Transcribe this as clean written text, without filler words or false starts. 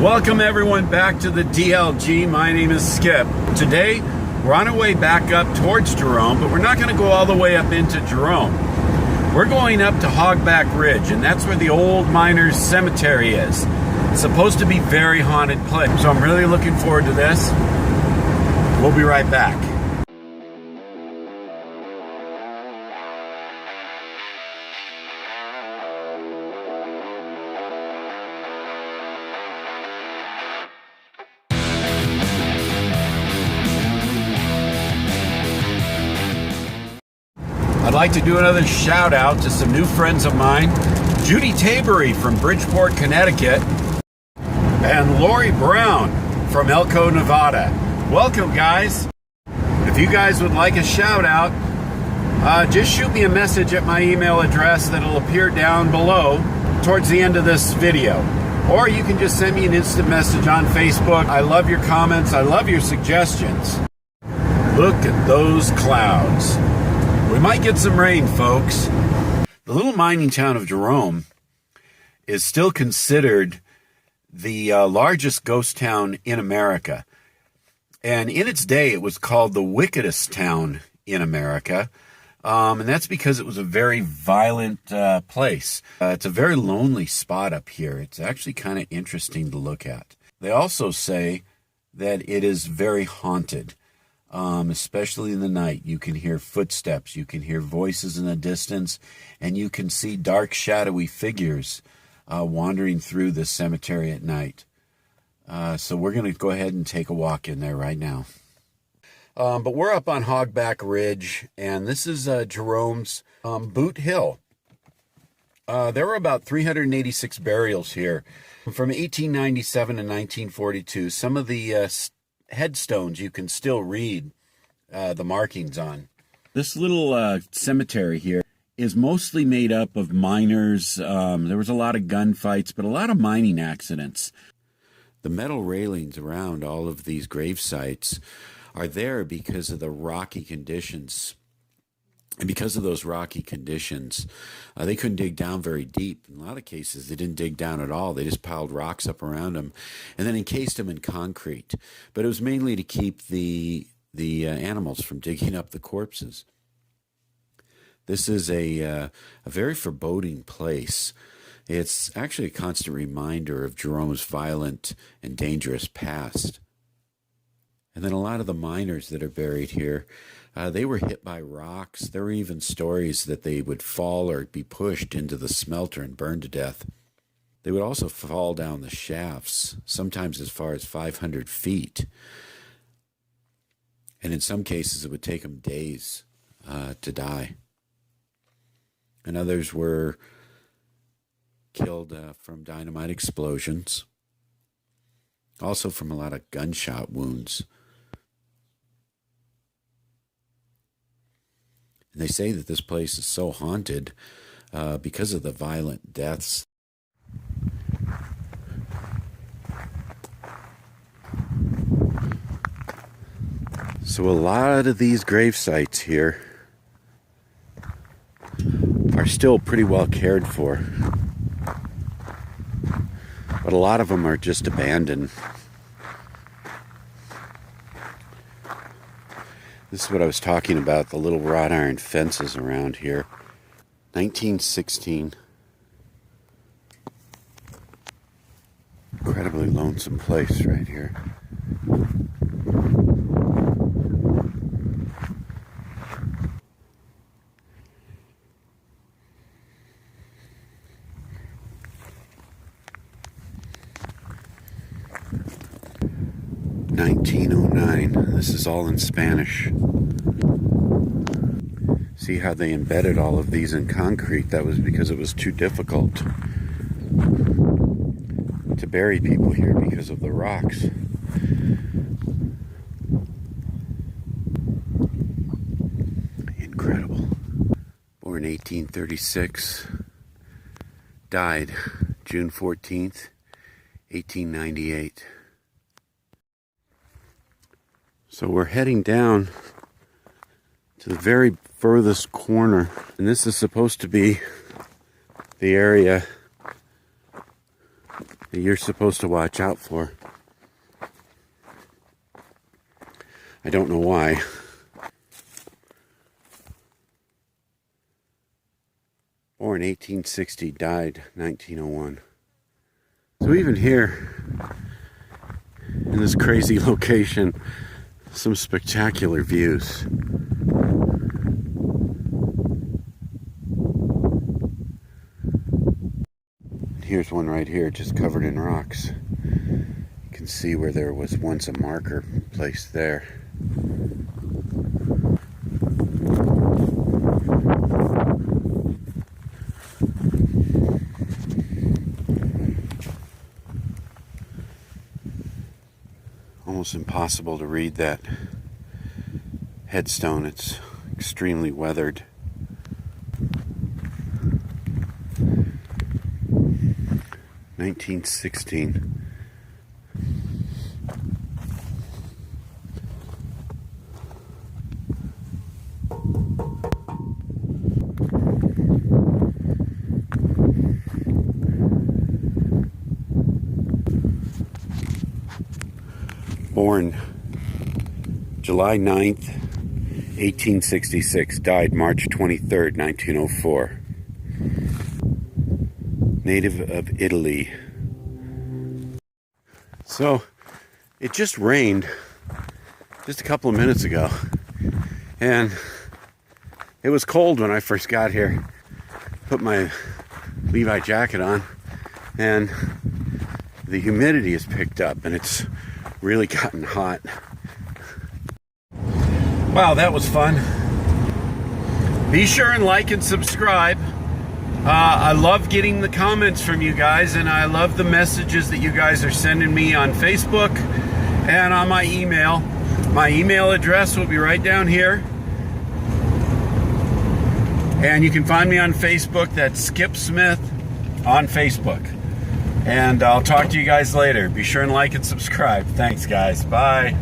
Welcome everyone back to the DLG. My name is Skip. Today we're on our way back up towards Jerome, but we're not going to go all the way up into Jerome. We're going up to Hogback Ridge, and that's where the old miners' cemetery is. It's supposed to be very haunted place, so I'm really looking forward to this. We'll be right back. I'd like to do another shout out to some new friends of mine, Judy Tabery from Bridgeport, Connecticut, and Lori Brown from Elko, Nevada. Welcome, guys. If you guys would like a shout out, just shoot me a message at my email address that'll appear down below towards the end of this video. Or you can just send me an instant message on Facebook. I love your comments. I love your suggestions. Look at those clouds. We might get some rain, folks. The little mining town of Jerome is still considered the largest ghost town in America. And in its day, it was called the wickedest town in America. And that's because it was a very violent place. It's a very lonely spot up here. It's actually kind of interesting to look at. They also say that it is very haunted. Especially in the night. You can hear footsteps, you can hear voices in the distance, and you can see dark, shadowy figures wandering through the cemetery at night. So we're going to go ahead and take a walk in there right now. But we're up on Hogback Ridge, and this is Jerome's Boot Hill. There were about 386 burials here from 1897 to 1942. Some of the headstones you can still read the markings on. This little cemetery here is mostly made up of miners. There was a lot of gunfights, but a lot of mining accidents. The metal railings around all of these grave sites are there because of the rocky conditions. And because of those rocky conditions, they couldn't dig down very deep. In a lot of cases, they didn't dig down at all. They just piled rocks up around them and then encased them in concrete. But it was mainly to keep the animals from digging up the corpses. This is a very foreboding place. It's actually a constant reminder of Jerome's violent and dangerous past. And then a lot of the miners that are buried here, they were hit by rocks. There were even stories that they would fall or be pushed into the smelter and burned to death. They would also fall down the shafts, sometimes as far as 500 feet. And in some cases, it would take them days to die. And others were killed from dynamite explosions, also from a lot of gunshot wounds. And they say that this place is so haunted because of the violent deaths. So a lot of these grave sites here are still pretty well cared for. But a lot of them are just abandoned. This is what I was talking about, the little wrought iron fences around here. 1916. Incredibly lonesome place right here. $1909. This is all in Spanish. See how they embedded all of these in concrete? That was because it was too difficult to bury people here because of the rocks. Incredible. Born 1836, died June 14th, 1898. So we're heading down to the very furthest corner, and this is supposed to be the area that you're supposed to watch out for. I don't know why. Born 1860, died 1901. So even here, in this crazy location, some spectacular views. Here's one right here, just covered in rocks. You can see where there was once a marker placed there. Almost impossible to read that headstone. It's extremely weathered. (1916). Born July 9th, 1866. Died March 23rd, 1904. Native of Italy. So, it just rained just a couple of minutes ago. And it was cold when I first got here. Put my Levi jacket on. And the humidity has picked up and it's really gotten hot. Wow, that was fun. Be sure and like and subscribe. I love getting the comments from you guys, and I love the messages that you guys are sending me on Facebook and on my email. My email address will be right down here. And you can find me on Facebook. That's Skip Smith on Facebook. And I'll talk to you guys later. Be sure and like and subscribe. Thanks, guys. Bye.